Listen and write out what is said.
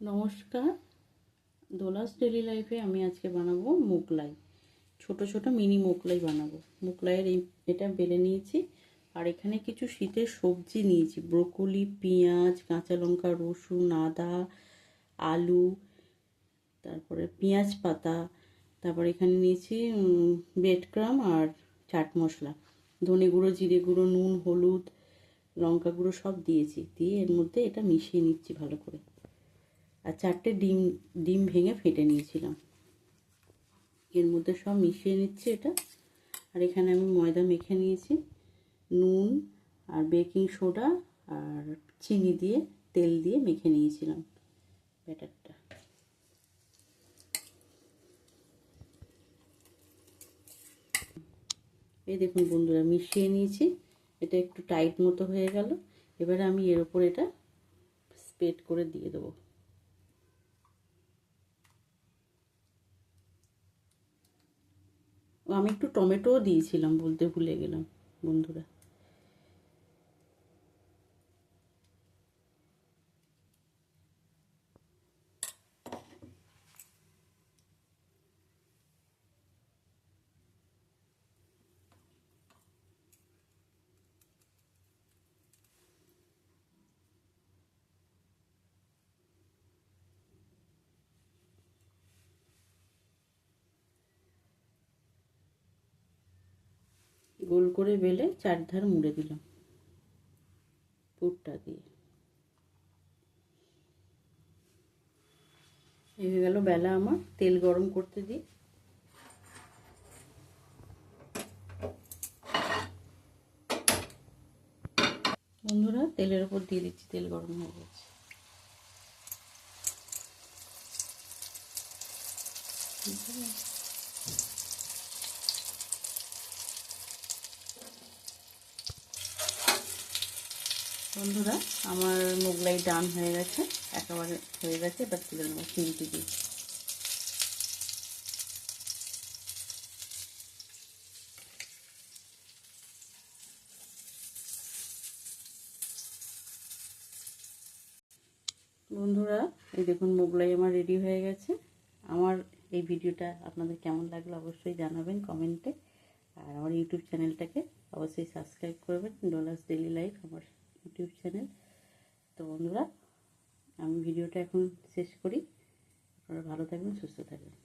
নমস্কার, দোলাস ডেলি লাইফে আমি আজকে বানাবো মোগলাই। ছোট ছোট মিনি মোগলাই বানাবো। মোগলাইয়ের এটা বেলে নিয়েছি। আর এখানে কিছু শীতের সবজি নিয়েছি, ব্রোকলি, পেঁয়াজ, কাঁচা লঙ্কা, রসুন, আদা, আলু, তারপরে পেঁয়াজ পাতা, তারপরে এখানে নিয়েছি ব্রেড ক্রাম আর চাট মশলা, ধনে গুঁড়ো, জিরে গুঁড়ো, নুন, হলুদ, লঙ্কা গুঁড়ো সব দিয়েছি। দিয়ে এর মধ্যে এটা মিশিয়ে নিচ্ছি ভালো করে। আর 4টে ডিম ভেঙে ফেটে নিয়েছিলাম। এর মধ্যে সব মিশিয়ে নিচ্ছি এটা। আর এখানে আমি ময়দা মেখে নিয়েছি, নুন আর বেকিং সোডা আর চিনি দিয়ে তেল দিয়ে মেখে নিয়েছিলাম ব্যাটারটা। এই দেখুন বন্ধুরা, মিশিয়ে নিয়েছি। এটা একটু টাইট মতো হয়ে গেল। এবারে আমি এর ওপর এটা স্প্রেড করে দিয়ে দেবো। আমি একটু টমেটোও দিয়েছিলাম, বলতে ভুলে গেলাম বন্ধুরা। গোল করে বেলে চারধার মুড়ে দিলাম পুরটা দিয়ে। এই হয়ে গেল বেলা আমার। তেল গরম করতে দিই। বন্ধুরা, তেলের উপর দিয়ে দিচ্ছি, তেল গরম হয়ে গেছে। বন্ধুরা, আমার মোগলাই ডান হয়ে গেছে, একেবারে হয়ে গেছে। এবার তুলে নেবো চিমটি দিয়ে। বন্ধুরা, এই দেখুন মোগলাই আমার রেডি হয়ে গেছে। আমার এই ভিডিওটা আপনাদের কেমন লাগলো অবশ্যই জানাবেন কমেন্টে। আর আমার ইউটিউব চ্যানেলটাকে অবশ্যই সাবস্ক্রাইব করবেন, ডলার্স ডেলি লাইফ আমার ইউটিউব চ্যানেল। তো বন্ধুরা, আমি ভিডিওটা এখন শেষ করি। আপনারা ভালো থাকবেন, সুস্থ থাকবেন।